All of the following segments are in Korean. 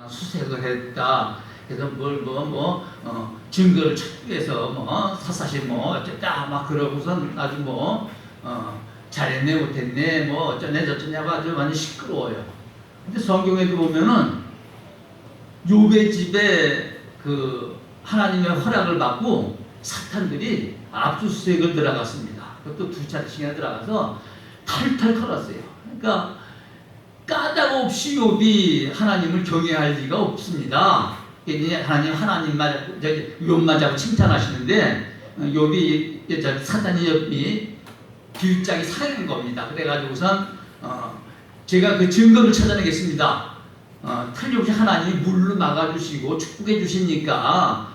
수색을 했다. 그래서 증거를 찾기 위해서 사사시 어쨌다 막 그러고선 아주 잘했네 못했네 어쩌네 저쩌냐고 아주 많이 시끄러워요. 근데 성경에도 보면은 욥의 집에 그 하나님의 허락을 받고 사탄들이 압수수색을 들어갔습니다. 그것도 두 차례씩이나 들어가서 탈탈 털었어요. 그러니까 까닭 없이 욥이 하나님을 경외할 리가 없습니다. 하나님만 욥만 자꾸 칭찬하시는데 욥이 사탄이 욥이 뒷장이 상한 겁니다. 그래가지고선 제가 그 증거를 찾아내겠습니다. 틀림없이 하나님이 물로 막아주시고 축복해 주시니까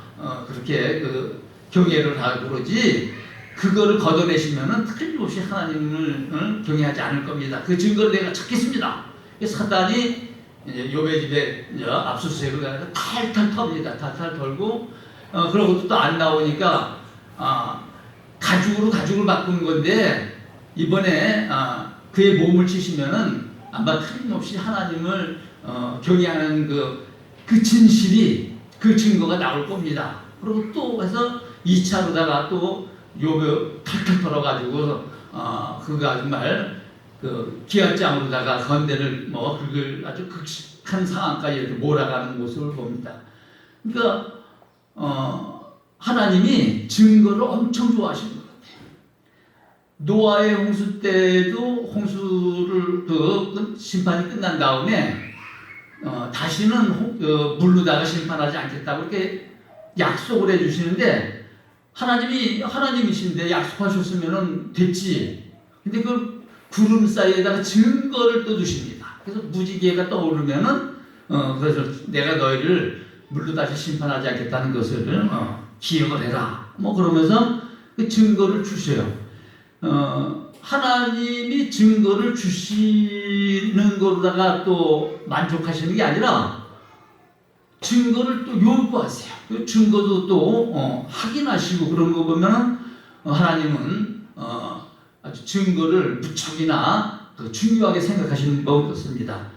그렇게 그 경외를 하고 그러지 그거를 걷어내시면은 틀림없이 하나님을 경외하지 않을 겁니다. 그 증거를 내가 찾겠습니다. 사단이 욥의 집에 압수수색을 가서 탈탈 텁니다. 탈탈 털고 그러고 또 안 나오니까 가죽을 바꾸는 건데 이번에 그의 몸을 치시면은 아마 틀림없이 하나님을 경외하는 그 진실이 그 증거가 나올 겁니다. 그리고 또 해서 2차로다가 또 욥을 탈탈 털어가지고 그가 정말 그 기압장으로다가 건대를 그걸 아주 극한 상황까지 이렇게 몰아가는 모습을 봅니다. 그러니까 하나님이 증거를 엄청 좋아하시는 것 같아요. 노아의 홍수 때도 홍수를 심판이 끝난 다음에 다시는 물로다가 심판하지 않겠다고 이렇게 약속을 해주시는데 하나님이신데 약속하셨으면 됐지. 근데 그 구름 사이에다가 증거를 떠주십니다. 그래서 무지개가 떠오르면은 그래서 내가 너희를 물로 다시 심판하지 않겠다는 것을 기억을 해라. 그러면서 그 증거를 주셔요. 하나님이 증거를 주시는 거로다가 또 만족하시는 게 아니라 증거를 또 요구하세요. 그 증거도 또 확인하시고 그런 거 보면 하나님은 아주 증거를 무척이나 중요하게 생각하시는 것 같습니다.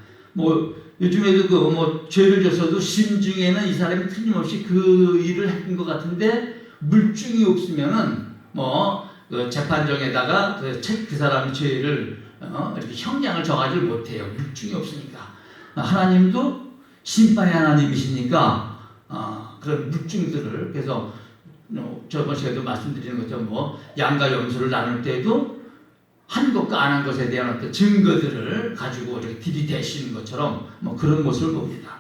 요즘에도 죄를 졌어도 심중에는 이 사람이 틀림없이 그 일을 한 것 같은데 물증이 없으면은 재판정에다가 그 사람의 죄를 이렇게 형량을 정하지 못해요. 물증이 없으니까. 하나님도 심판의 하나님이시니까 그런 물증들을 그래서 저번 시간에도 말씀드리는 것처럼 양과 염소를 나눌 때도 한 것과 안 한 것에 대한 어떤 증거들을 가지고 이렇게 들이대시는 것처럼 그런 모습을 봅니다.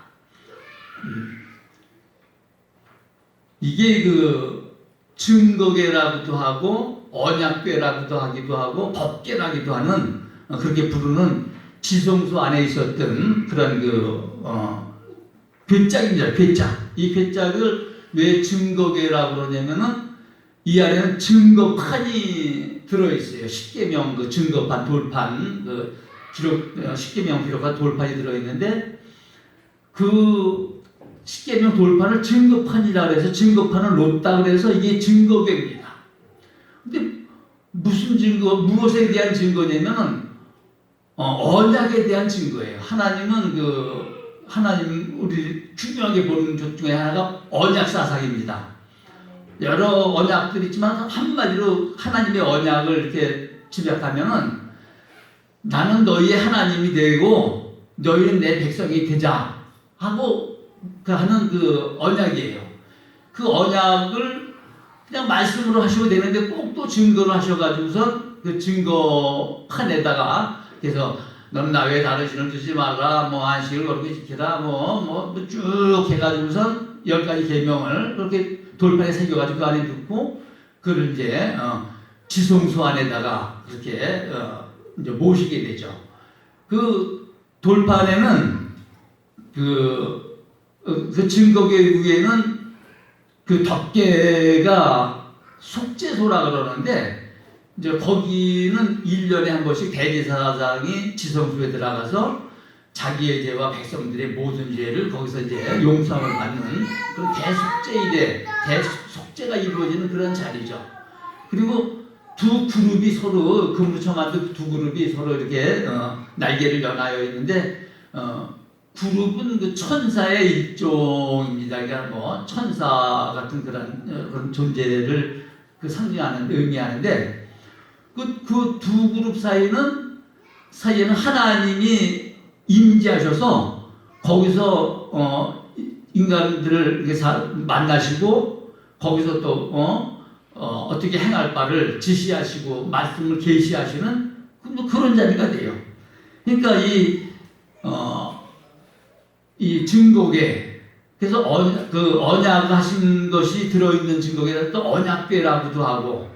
이게 그 증거계라고도 하고 언약궤라고도 하기도 하고 법궤라기도 하는 그렇게 부르는 지성소 안에 있었던 그런 괴짝입니다. 괴짝. 이 괴짝을 왜 증거궤라고 그러냐면은 이 안에는 증거판이 들어있어요. 십계명 그 증거판 돌판 기록 십계명 기록한 돌판이 들어있는데 그 십계명 돌판을 증거판이라 그래서 증거판을 놓다 그래서 이게 증거궤입니다. 근데 무슨 증거 무엇에 대한 증거냐면은 언약에 대한 증거예요. 하나님 우리 중요하게 보는 것 중에 하나가 언약 사상입니다. 여러 언약들이 있지만 한마디로 하나님의 언약을 이렇게 집약하면은 나는 너희의 하나님이 되고 너희는 내 백성이 되자 하고 하는 그 언약이에요. 그 언약을 그냥 말씀으로 하셔도 되는데 꼭 또 증거로 하셔가지고서 그 증거판에다가 그래서 너는 나 외에 다른 신을 두지 말라 안식을 거룩히 지키라 쭉 해가지고선 10가지 계명을 그렇게 돌판에 새겨가지고 그 안에 넣고 그걸 이제 지성소 안에다가 그렇게 이제 모시게 되죠. 그 돌판에는 그 증거궤 위에는 그 덮개가 속죄소라 그러는데 이제 거기는 1년에 한 번씩 대제사장이 지성소에 들어가서 자기의 죄와 백성들의 모든 죄를 거기서 이제 용서함을 받는 그런 대속죄가 이루어지는 그런 자리죠. 그리고 두 그룹이 서로 금부처 만든 두 그룹이 서로 이렇게 날개를 연하여 있는데 그룹은 그 천사의 일종입니다. 그러니까 뭐 천사 같은 그런 존재를 그 상징하는 의미하는데 그 두 그룹 사이에는 하나님이 임재하셔서 거기서 인간들을 이렇게 만나시고 거기서 또 어떻게 행할 바를 지시하시고 말씀을 계시하시는 그런 자리가 돼요. 그러니까 이 증거계 그래서 언약하신 것이 들어있는 증거계를 또 언약궤라고도 하고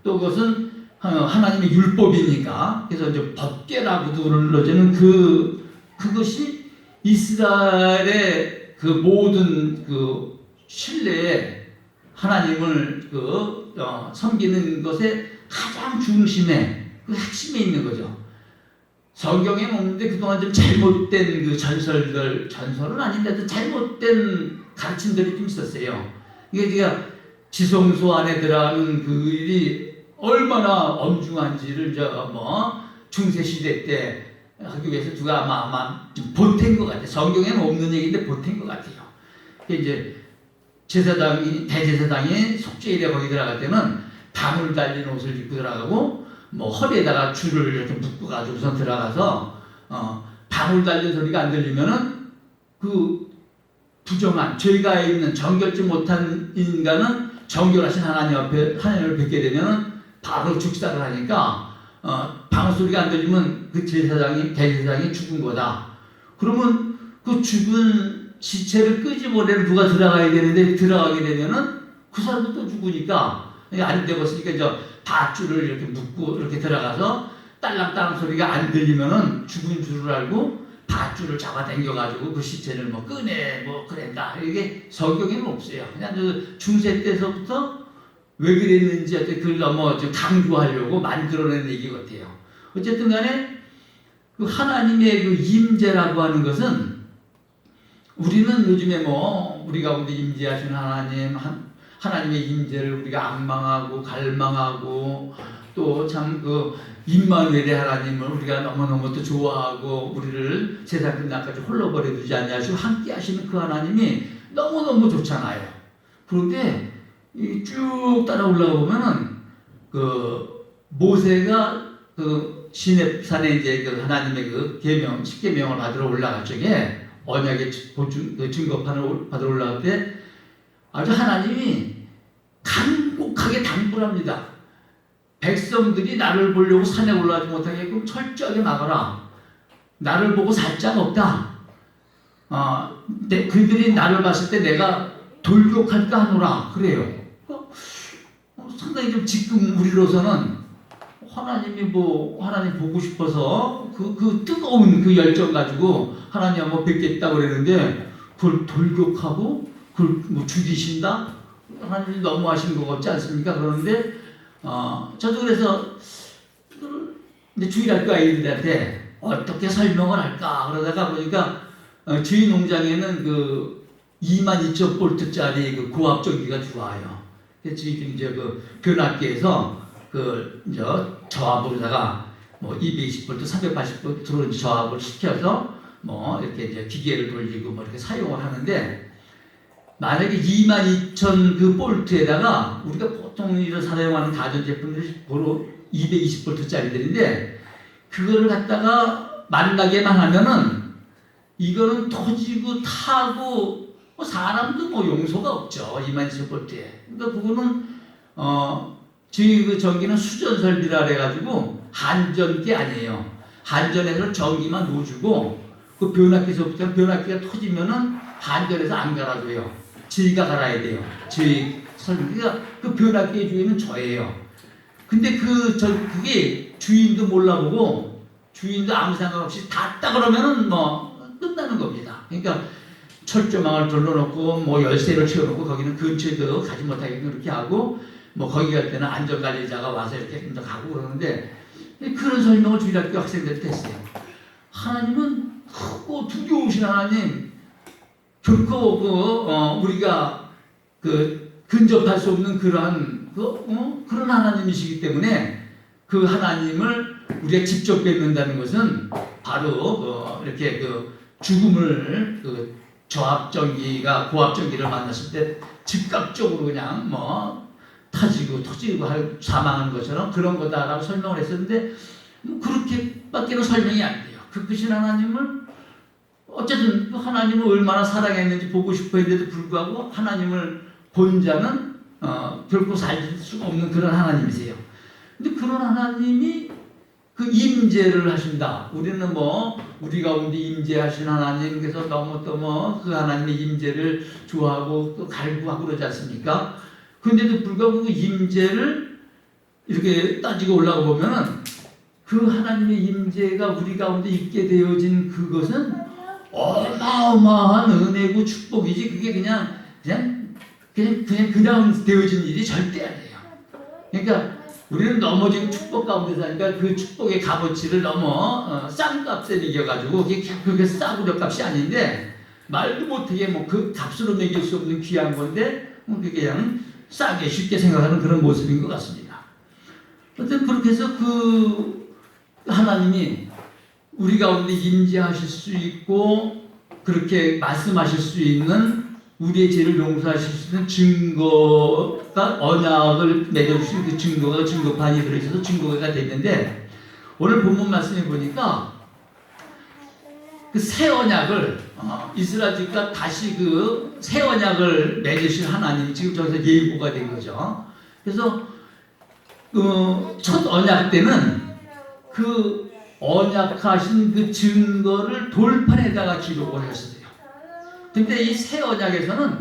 또 그것은 하나님의 율법이니까 그래서 이제 법궤라고도 불러지는 그것이 이스라엘의 그 모든 그 신뢰에 하나님을 섬기는 것의 가장 중심에 그 핵심에 있는 거죠. 성경에 없는데 그동안 좀 잘못된 그 전설은 아닌데도 잘못된 가르침들이 좀 있었어요. 이게 제가 지성소 안에 들어가는 그 일이 얼마나 엄중한지를 중세 시대 때 하기 위해서 누가 아마 좀 보탠 것 같아요. 성경에는 없는 얘기인데 보탠 것 같아요. 이제 대제사장이 속죄일에 거기 들어갈 때는 방울 달린 옷을 입고 들어가고 뭐 허리에다가 줄을 이렇게 묶고 가지고선 들어가서 방울 달린 소리가 안 들리면은 그 부정한 죄가 있는 정결지 못한 인간은 정결하신 하나님을 뵙게 되면은 바로 죽사를 하니까 방울 소리가 안 들리면 그 대제사장이 죽은 거다. 그러면 그 죽은 시체를 끄집어내는 누가 들어가야 되는데 들어가게 되면은 그 사람도 또 죽으니까 안 되었으니까 이제 밧줄을 이렇게 묶고 이렇게 들어가서 딸랑딸랑 소리가 안 들리면은 죽은 줄을 알고 밧줄을 잡아당겨가지고 그 시체를 꺼내 그랬다. 이게 성경에는 없어요. 그냥 그 중세 때서부터 왜 그랬는지 그걸 너무 좀 강조하려고 만들어낸 얘기 같아요. 어쨌든 간에 그 하나님의 그 임재라고 하는 것은 우리는 요즘에 우리 가운데 임재하시는 하나님의 임재를 우리가 악망하고 갈망하고 또 참 임마누엘의 하나님을 우리가 너무너무 또 좋아하고 우리를 세상 끝날까지 홀로 버려두지 않냐시고 함께 하시는 그 하나님이 너무너무 좋잖아요. 그런데 쭉 따라 올라가 보면은 모세가 시냅산에 이제 하나님의 계명 10계명을 받으러 올라갈 적에 언약의 증거판을 받으러 올라갈 때 아주 하나님이 간곡하게 당부합니다. 백성들이 나를 보려고 산에 올라가지 못하게끔 철저하게 막아라. 나를 보고 살 자가 없다. 그들이 나를 봤을 때 내가 돌격할까 하노라. 그래요. 상당히 좀 지금 우리로서는 하나님 보고 싶어서 그 뜨거운 그 열정 가지고 하나님 한번 뵙겠다 그랬는데 그걸 돌격하고 그걸 죽이신다? 하나님이 너무 하신 것 같지 않습니까? 그러는데 저도 그래서 이제 주일학교 아이들한테 어떻게 설명을 할까 그러다가 보니까 저희 농장에는 22,000볼트짜리 고압전기가 들어와요. 지금 이제 변압기에서 저압으로다가 220볼트, 380볼트로 저압을 시켜서 이렇게 이제 기계를 돌리고 이렇게 사용을 하는데 만약에 22,000볼트에다가 우리가 보통 사용하는 가전제품들이 바로 220볼트짜리들인데 그거를 갖다가 만나게만 하면은 이거는 터지고 타고 사람도 용서가 없죠. 22,000볼트에. 그러니까 그거는 저희 전기는 수전 설비라 그래가지고 한전기 아니에요. 한전에서 전기만 놓아주고 그 변압기서부터 변압기가 터지면은 한전에서 안 갈아줘요. 저희가 갈아야 돼요. 저희 설비가 그 변압기의 주인은 저예요. 근데 그게 주인도 몰라보고 주인도 아무 생각 없이 닿다 그러면은 끝나는 겁니다. 그러니까 철조망을 돌려놓고 열쇠를 채워놓고 거기는 근처에도 가지 못하게 그렇게 하고 거기 갈 때는 안전관리자가 와서 이렇게 가고 그러는데 그런 설명을 주일학교 학생들한테 했어요. 하나님은 크고 두려우신 하나님, 결코 우리가 근접할 수 없는 그런 하나님이시기 때문에 그 하나님을 우리가 직접 뵙는다는 것은 바로 이렇게 죽음을 그 저압전기가 고압전기를 만났을 때 즉각적으로 그냥 뭐 터지고 사망한 것처럼 그런 거다라고 설명을 했었는데 뭐 그렇게밖에는 설명이 안 돼요. 그 크신 하나님을 어쨌든 하나님을 얼마나 사랑했는지 보고 싶어 했는데도 불구하고 하나님을 본 자는 결코 살 수가 없는 그런 하나님이세요. 근데 그런 하나님이 그 임재를 하신다. 우리는 뭐 우리 가운데 임재하신 하나님께서 너무 또 뭐 그 하나님의 임재를 좋아하고 또 갈구하고 그러지 않습니까? 그런데도 불구하고 그 임재를 이렇게 따지고 올라가 보면은 그 하나님의 임재가 우리 가운데 있게 되어진 그것은 어마어마한 은혜고 축복이지 그게 그냥 되어진 일이 절대 아니에요. 그러니까 우리는 넘어진 축복 가운데 사니까 그 축복의 값어치를 너무 싼 값에 매겨가지고 그게 싸구려 값이 아닌데 말도 못하게 뭐 그 값으로 매길 수 없는 귀한 건데 그게 그냥 싸게 쉽게 생각하는 그런 모습인 것 같습니다. 어쨌든 그렇게 해서 그 하나님이 우리 가운데 임재하실 수 있고 그렇게 말씀하실 수 있는 우리의 죄를 용서하실 수 있는 증거가 언약을 맺어주신 그 증거가 증거판이 들어있어서 증거가 됐는데 오늘 본문 말씀해 보니까 그 새 언약을 이스라엘 집과 다시 그 새 언약을 맺으실 하나님이 지금 저기서 예고가 된 거죠. 그래서 첫 언약 때는 그 언약하신 그 증거를 돌판에다가 기록을 했어요. 근데 이 새 언약에서는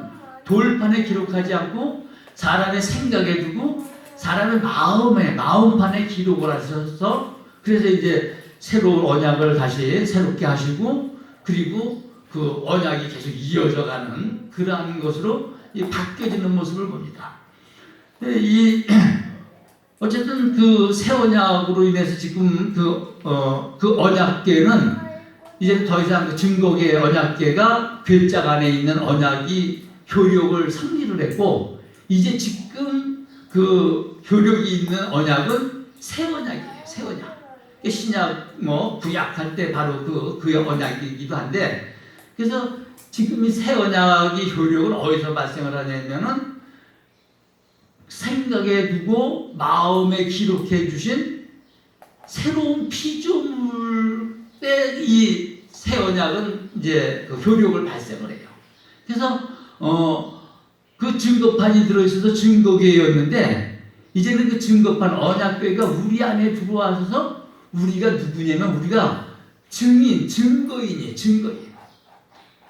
돌판에 기록하지 않고 사람의 생각에 두고 사람의 마음판에 기록을 하셔서 그래서 이제 새로운 언약을 다시 새롭게 하시고 그리고 그 언약이 계속 이어져 가는 그러한 것으로 바뀌어지는 모습을 봅니다. 어쨌든 그 새 언약으로 인해서 지금 그 언약궤는 이제 더 이상 그 증거계 언약궤가 괴짝 안에 있는 언약이 효력을 상실을 했고 이제 지금 그 효력이 있는 언약은 새 언약이에요. 새 언약. 신약 뭐 구약할 때 바로 그 언약이기도 한데 그래서 지금 이 새 언약의 효력을 어디서 발생을 하냐면은 생각에 두고 마음에 기록해 주신 새로운 피조물의 이 새 언약은 이제 그 효력을 발생을 해요. 그래서 그 증거판이 들어있어서 증거궤였는데 이제는 그 증거판 언약궤가 우리 안에 들어와서 우리가 누구냐면 우리가 증거인이에요.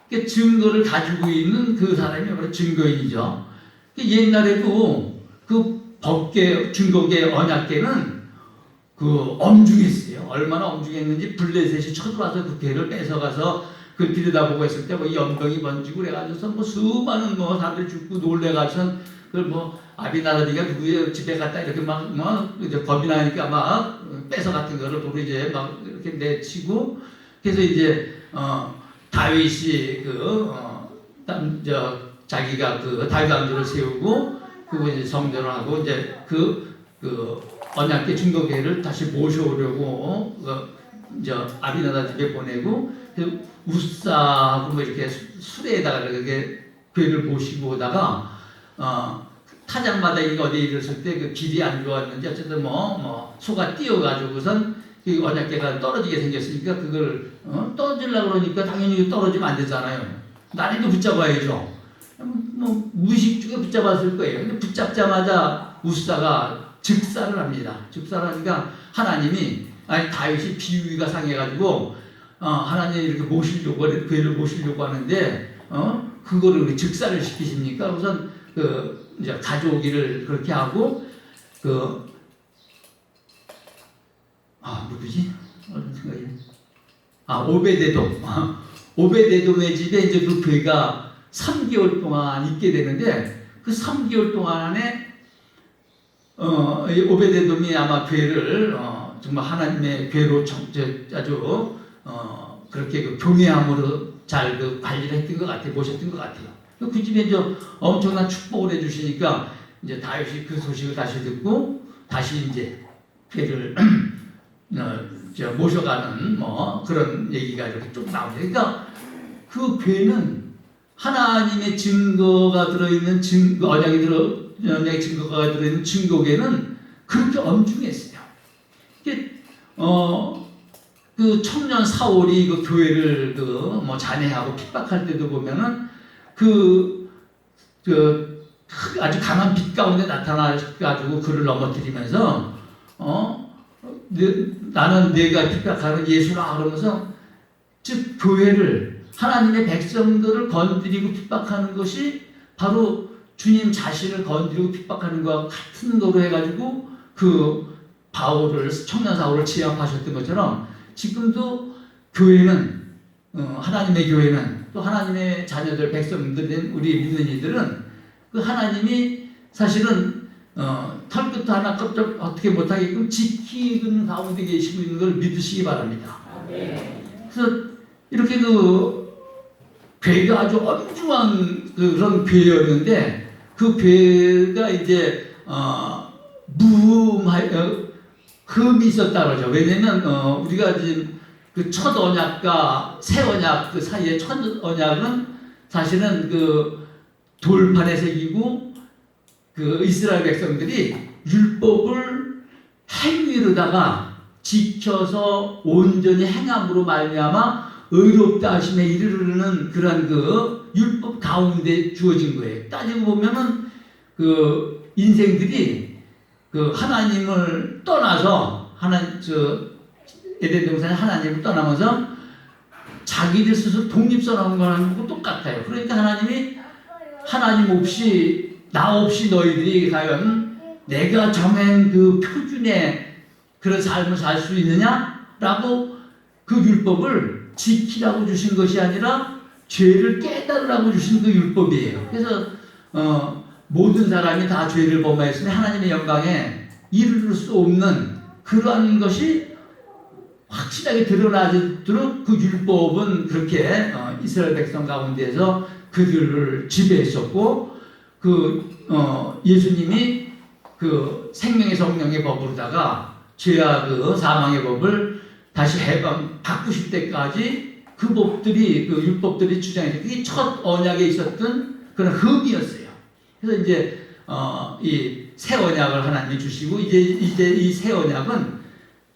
그러니까 증거를 가지고 있는 그 사람이 바로 증거인이죠. 옛날에도 그 법궤, 증거궤, 언약궤는 그 엄중했어요. 얼마나 엄중했는지 블레셋이 쳐들어와서 그 궤를 뺏어가서 그 들여다보고 했을 때 뭐 연병이 번지고 그래가지고서 뭐 수많은 뭐 사람들이 죽고 놀래가지고 그걸 뭐 아비나다비가 누구의 집에 갔다 이렇게 막 이제 겁이 나니까 막 뺏어 같은 거를 도로 이제 막 이렇게 내치고 그래서 이제 다윗이 자기가 그 다윗 왕조를 세우고 그 이제 성전을 하고 이제 그 언약궤 증거궤를 다시 모셔오려고 이제 아비나다 집에 보내고 우사하고 뭐 이렇게 수레에다가 이렇게 궤를 모시고 오다가 타작마다 이거 어디에 이랬을 때 그 길이 안 좋았는지 어쨌든 뭐 소가 뛰어가지고선 그 언약궤가 떨어지게 생겼으니까 그걸 떨어지려고 그러니까 당연히 떨어지면 안 되잖아요. 나리도 붙잡아야죠. 뭐 무의식중에 붙잡았을 거예요. 근데 붙잡자마자 우사가 즉사를 합니다. 즉사를 하니까 다윗이 비위가 상해가지고 하나님이 이렇게 모시려고 괴를 모시려고 하는데 그거를 즉사를 시키십니까? 우선 이제 가져오기를 그렇게 하고 누구지? 어떤 생각이? 오베데돔의 집에 이제 그 괴가 3개월 동안 있게 되는데 그 3개월 동안에 오베데돔이 아마 괴를 정말 하나님의 괴로 아주 그렇게 그 교묘함으로 잘 관리를 했던 것 같아요. 모셨던 것 같아요. 그 집에 이제 엄청난 축복을 해주시니까 이제 다윗이 그 소식을 다시 듣고 다시 이제 괴를 모셔가는 뭐 그런 얘기가 이렇게 쭉 나옵니다. 그러니까 그 괴는 하나님의 증거가 들어있는 언약의 증거가 들어있는 증거궤는 그렇게 엄중했어요. 그 청년 사울이 그 교회를 뭐 잔해하고 핍박할 때도 보면은 아주 강한 빛 가운데 나타나가지고 그를 넘어뜨리면서 나는 내가 핍박하는 예수라 그러면서 즉 교회를 하나님의 백성들을 건드리고 핍박하는 것이 바로 주님 자신을 건드리고 핍박하는 것과 같은 거로 해가지고 그 바울을 청년 사울을 제압하셨던 것처럼 지금도 교회는 하나님의 교회는 또 하나님의 자녀들 백성들인 우리 믿는 이들은 그 하나님이 사실은 털끝도 하나 껍질 어떻게 못하게끔 지키는 가운데 계시고 있는 걸 믿으시기 바랍니다. 그래서 이렇게 괴가 아주 엄중한 그런 괴였는데 그 괴가 이제 흠이 있었다 그러죠. 왜냐면 우리가 지금 그 첫 언약과 새 언약 그 사이에 첫 언약은 사실은 그 돌판에 새기고 그 이스라엘 백성들이 율법을 행위로다가 지켜서 온전히 행함으로 말미암아 의롭다 하심에 이르르는 그런 그 율법 가운데 주어진 거예요. 따지고 보면은 그 인생들이 그 하나님을 떠나서 에덴 동산에 하나님을 떠나면서 자기들 스스로 독립선언한 거랑 똑같아요. 그러니까 하나님이 하나님 없이 나 없이 너희들이 과연 내가 정한 그 표준의 그런 삶을 살 수 있느냐라고 그 율법을 지키라고 주신 것이 아니라 죄를 깨달으라고 주신 그 율법이에요. 그래서 모든 사람이 다 죄를 범하였으니 하나님의 영광에 이르를 수 없는 그러한 것이 확실하게 드러나도록 그 율법은 그렇게 이스라엘 백성 가운데에서 그들을 지배했었고 예수님이 그 생명의 성령의 법으로다가 죄와 그 사망의 법을 다시 바꾸실 때까지 그 법들이 그 율법들이 주장했던 그게 첫 언약에 있었던 그런 흠이었어요. 그래서 이제 이 새 언약을 하나님이 주시고 이제 이 새 언약은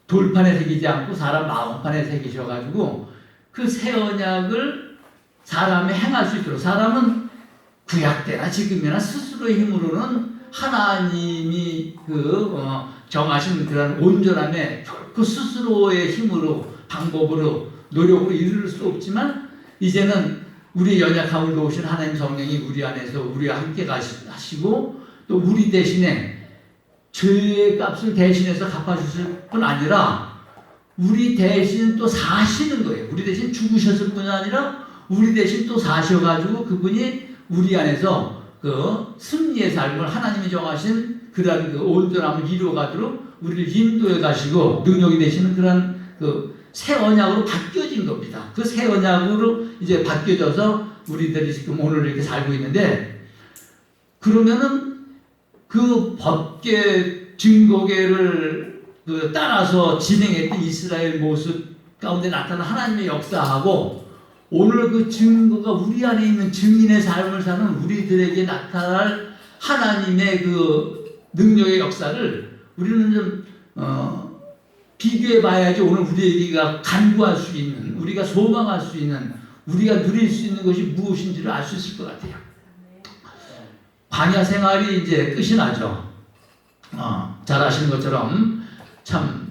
돌판에 새기지 않고 사람 마음판에 새기셔가지고 그 새 언약을 사람이 행할 수 있도록 사람은 구약 때나 지금이나 스스로의 힘으로는 하나님이 정하신 그런 온전함에 그 스스로의 힘으로 방법으로 노력으로 이룰 수 없지만 이제는 우리 연약함을 도우신 하나님 성령이 우리 안에서 우리와 함께 하시고 또 우리 대신에 죄의 값을 대신해서 갚아주실 뿐 아니라 우리 대신 또 사시는 거예요. 우리 대신 죽으셨을 뿐 아니라 우리 대신 또 사셔가지고 그분이 우리 안에서 그 승리의 삶을 하나님이 정하신 그러한 그 온전함을 이루어가도록 우리를 인도해 가시고 능력이 되시는 그런 그 새 언약으로 바뀌어진 겁니다. 그 새 언약으로 이제 바뀌어져서 우리들이 지금 오늘 이렇게 살고 있는데 그러면은 그 법계 증거계를 따라서 진행했던 이스라엘 모습 가운데 나타난 하나님의 역사하고 오늘 그 증거가 우리 안에 있는 증인의 삶을 사는 우리들에게 나타날 하나님의 그 능력의 역사를 우리는 좀 비교해 봐야지 오늘 우리에게가 간구할 수 있는 우리가 소망할 수 있는 우리가 누릴 수 있는 것이 무엇인지를 알 수 있을 것 같아요. 광야 생활이 이제 끝이 나죠. 잘 아시는 것처럼 참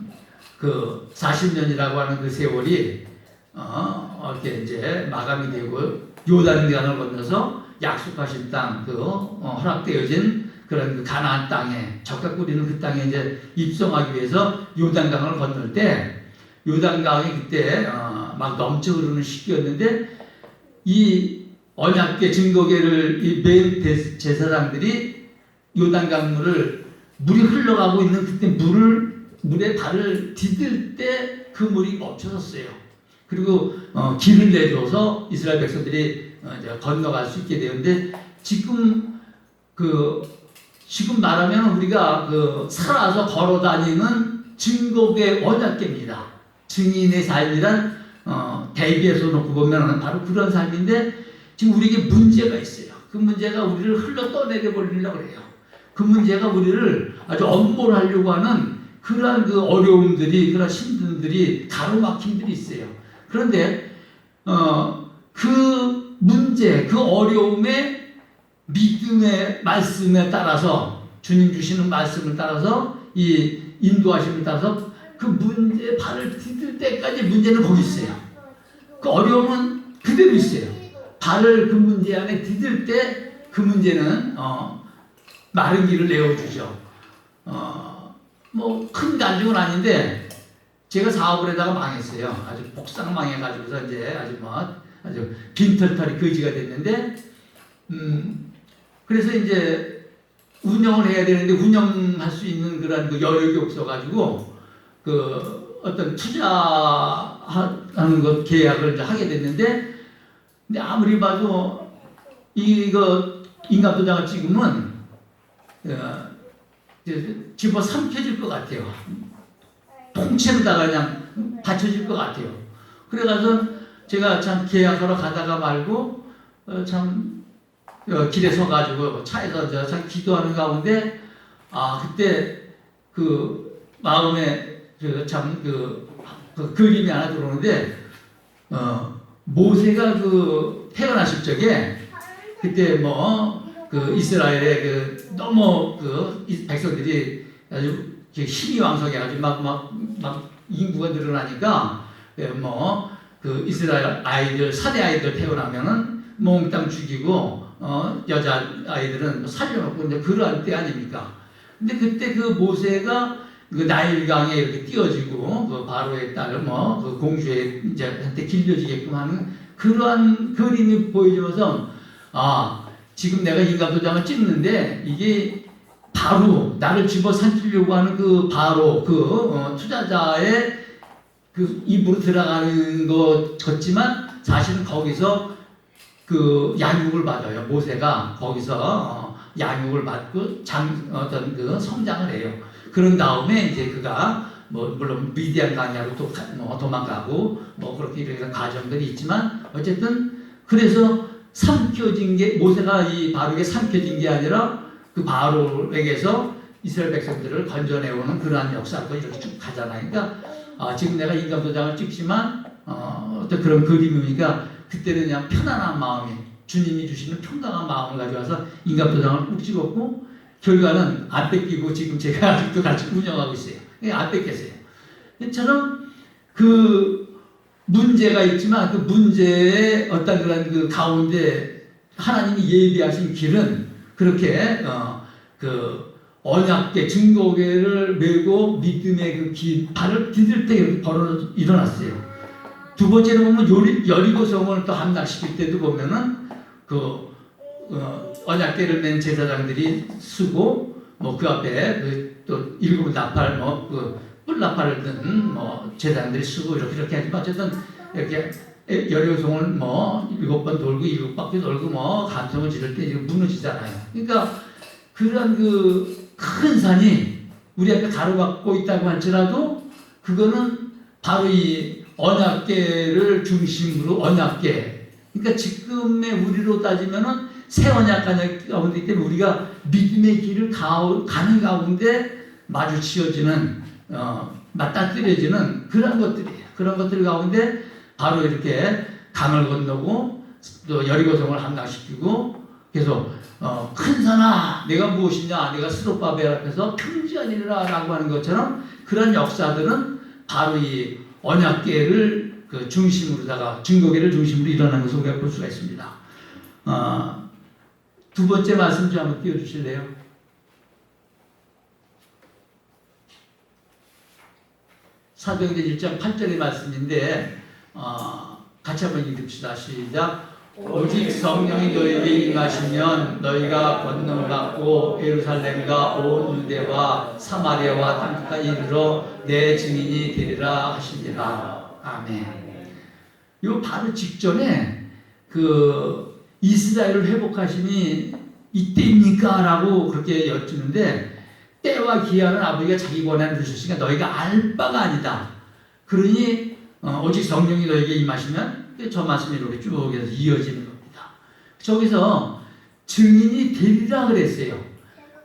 그 40년이라고 하는 그 세월이 이렇게 이제 마감이 되고 요단강을 건너서 약속하신 땅 허락되어진 그런 그 가나안 땅에 적각 뿌리는 그 땅에 이제 입성하기 위해서 요단강을 건널 때 요단강이 그때 막 넘쳐 흐르는 시기였는데 이 언약궤 증거궤를 이 맨 제사장들이 요단강물을 물이 흘러가고 있는 그때 물에 발을 디딜 때 그 물이 멈춰섰어요. 그리고 길을 내줘서 이스라엘 백성들이 이제 건너갈 수 있게 되는데 지금 말하면 우리가 살아서 걸어다니는 증거궤 언약궤입니다. 증인의 삶이란 대비해서 놓고 보면 바로 그런 삶인데 지금 우리에게 문제가 있어요. 그 문제가 우리를 흘러 떠내려 버리려고 그래요. 그 문제가 우리를 아주 엄몰 하려고 하는 그러한 그 어려움들이, 그런 힘듦들이, 가로막힘들이 있어요. 그런데 그 문제, 그 어려움에 믿음의 말씀에 따라서, 주님 주시는 말씀을 따라서, 이 인도하심을 따라서 그 문제에 발을 디딜 때까지 문제는 거기 있어요. 그 어려움은 그대로 있어요. 발을 그 문제 안에 디딜 때 그 문제는 마른 길을 내어주죠. 뭐 큰 간증은 아닌데 제가 사업을 하다가 망했어요. 아주 복상 망해가지고서 이제 아주 빈털털이 거지가 됐는데 그래서 이제 운영을 해야 되는데 운영할 수 있는 그런 그 여력이 없어가지고 그 어떤 투자하는 것 계약을 이제 하게 됐는데 근데 아무리 봐도 이거 인감도장을 찍으면 집어 삼켜질 것 같아요. 통째로다가 그냥 받쳐질 것 같아요. 그래가서 제가 참 계약하러 가다가 말고 참 길에 서가지고 차에서 참 기도하는 가운데 그때 그 마음에 참 그 그림이 하나 들어오는데 모세가 그 태어나실 적에 그때 그 이스라엘의 그 너무 그 백성들이 아주 힘이 왕성해가지고 막 인구가 늘어나니까 그 이스라엘 아이들 사대 아이들 태어나면은 몽땅 죽이고 여자 아이들은 살려놓고 이제 그러한 때 아닙니까? 근데 그때 그 모세가 그 나일강에 이렇게 띄어지고 그 바로의 딸 그 공주의 이제 한테 길려지게끔 하는 그러한 그림이 보여주면서 지금 내가 인감도장을 찍는데 이게 바로 나를 집어삼키려고 하는 그 바로 투자자의 그 입으로 들어가는 것 같지만 사실은 거기서 그 양육을 받아요. 모세가 거기서 양육을 받고 어떤 그 성장을 해요. 그런 다음에 이제 그가 물론 미디안 강야로 또 도망가고 그렇게 이런 과정들이 있지만 어쨌든 그래서 삼켜진 게 모세가 이 바로에게 삼켜진 게 아니라 그 바로에게서 이스라엘 백성들을 건져내오는 그러한 역사가 이렇게 쭉 가잖아요. 그러니까 지금 내가 인감도장을 찍지만 어떤 그런 그림이니까 그때는 그냥 편안한 마음이 주님이 주시는 평강한 마음을 가져와서 인감도장을 꼭 찍었고 결과는 안 뺏기고 지금 제가 아직도 같이 운영하고 있어요. 안 뺏겼어요. 이처럼 그 문제가 있지만 그 문제의 어떤 그런 그 가운데 하나님이 예비하신 길은 그렇게 그 언약궤 증거궤를 메고 믿음의 그 발을 디딜 때 이렇게 일어났어요. 두 번째로 보면 여리고성을 또 함락시킬 때도 보면은 그 언약궤를 맨 제사장들이 쓰고 그 앞에 또 일곱 나팔 뿔나팔을 든 제사장들이 쓰고 이렇게 하지만 어쨌든 이렇게 여리고성을 7번 돌고 7바퀴 돌고 간성을 지를 때 이거 무너지잖아요. 그러니까 그런 그 큰 산이 우리 앞에 가로막고 있다고 할지라도 그거는 바로 이 언약궤를 중심으로 언약궤. 그러니까 지금의 우리로 따지면은 새 언약 가운데 때문에 우리가 믿음의 길을 가는 가운데 마주치어지는 맞닥뜨려지는 그런 것들이에요. 그런 것들 가운데 바로 이렇게 강을 건너고 또 여리고성을 함락시키고 그래서 큰 산아 내가 무엇이냐 내가 스룹바벨 앞에서 평지하니라 라고 하는 것처럼 그런 역사들은 바로 이 언약궤를 그 중심으로다가 증거궤를 중심으로 일어나는 것을 우리가 볼 수가 있습니다. 두 번째 말씀 좀 한번 띄워주실래요? 사도행전 1장 8절의 말씀인데 같이 한번 읽읍시다. 시작. 오직 성령이 너희에게 임하시면 너희가 권능받고 예루살렘과 온 유대와 사마리아와 땅끝까지 이르러 내 증인이 되리라 하시니라. 아멘. 요 바로 직전에 그 이스라엘을 회복하심이 이때입니까? 라고 그렇게 여쭈는데 때와 기한은 아버지가 자기 권한을 주셨으니까 너희가 알 바가 아니다. 그러니 오직 성령이 너에게 임하시면 저 말씀이 이렇게 쭉 해서 이어지는 겁니다. 저기서 증인이 되리라 그랬어요.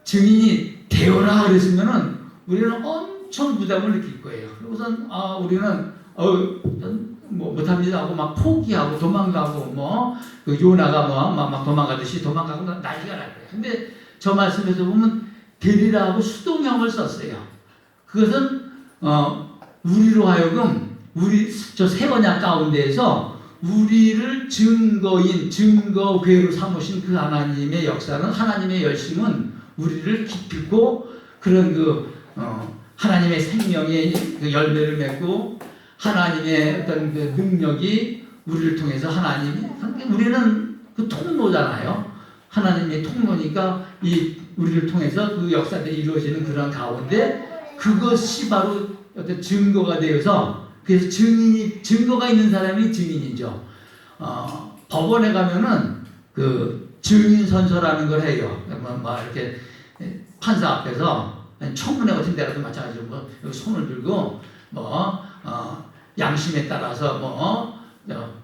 증인이 되어라 그랬으면은 우리는 엄청 부담을 느낄 거예요. 그리고선 우리는 뭐 못합니다 하고 막 포기하고 도망가고 그 요나가 막 도망가듯이 도망가고 난리가 날 거예요. 근데 저 말씀에서 보면 되리라 하고 수동형을 썼어요. 그것은 우리로 하여금 저 세 언약 가운데에서 우리를 증거궤로 삼으신 그 하나님의 역사는, 하나님의 열심은 우리를 기필고 그런 하나님의 생명의 그 열매를 맺고 하나님의 어떤 그 능력이 우리를 통해서 우리는 그 통로잖아요. 하나님의 통로니까 우리를 통해서 그 역사들이 이루어지는 그런 가운데 그것이 바로 어떤 증거가 되어서, 그래서 증거가 있는 사람이 증인이죠. 법원에 가면은 그 증인선서라는 걸 해요. 이렇게 판사 앞에서 청문회 같은 데라도 마찬가지로 여기 손을 들고 양심에 따라서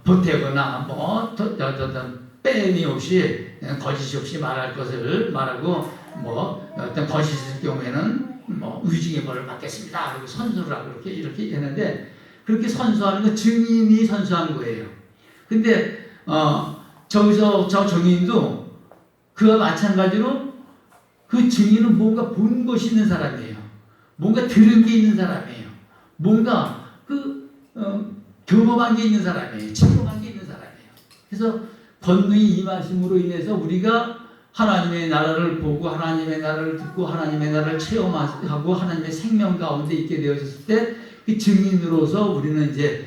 보태거나 빼임이 없이 거짓이 없이 말할 것을 말하고 어떤 거짓일 경우에는 위증의 벌을 받겠습니다. 그리고 선서를 하고 이렇게 했는데, 그렇게 선서하는 건 증인이 선서한 거예요. 근데 저기서 저 증인도 그와 마찬가지로 그 증인은 뭔가 본 것이 있는 사람이에요. 뭔가 들은 게 있는 사람이에요. 뭔가 경험한 게 있는 사람이에요. 체험한 게 있는 사람이에요. 그래서 권능이 임하심으로 인해서 우리가 하나님의 나라를 보고 하나님의 나라를 듣고 하나님의 나라를 체험하고 하나님의 생명 가운데 있게 되어졌을 때 그 증인으로서 우리는 이제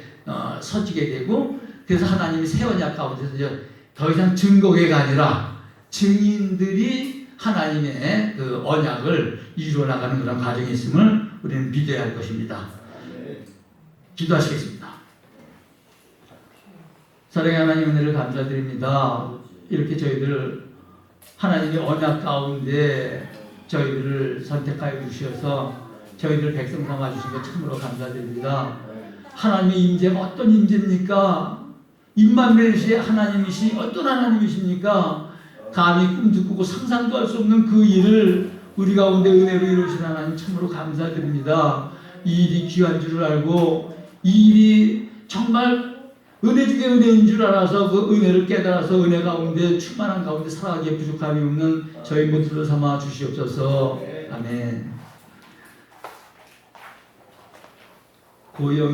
서지게 되고, 그래서 하나님의 새 언약 가운데서 이제 더 이상 증거계가 아니라 증인들이 하나님의 그 언약을 이루어 나가는 그런 과정이 있음을 우리는 믿어야 할 것입니다. 기도하시겠습니다. 사랑의 하나님, 은혜를 감사드립니다. 이렇게 저희들 하나님의 언약 가운데 저희들을 선택하여 주셔서 저희들 백성 삼아 주신 것 참으로 감사드립니다. 하나님의 임재가 어떤 임재입니까? 임마누엘이 하나님이시 어떤 하나님이십니까? 감히 꿈도 꾸고 상상도 할 수 없는 그 일을 우리 가운데 은혜로 이루신 하나님 참으로 감사드립니다. 이 일이 귀한 줄을 알고 이 일이 정말 은혜 중에 은혜인 줄 알아서 그 은혜를 깨달아서 은혜 가운데 충만한 가운데 살아가기에 부족함이 없는 저희 모두를 삼아 주시옵소서. 아멘. 고영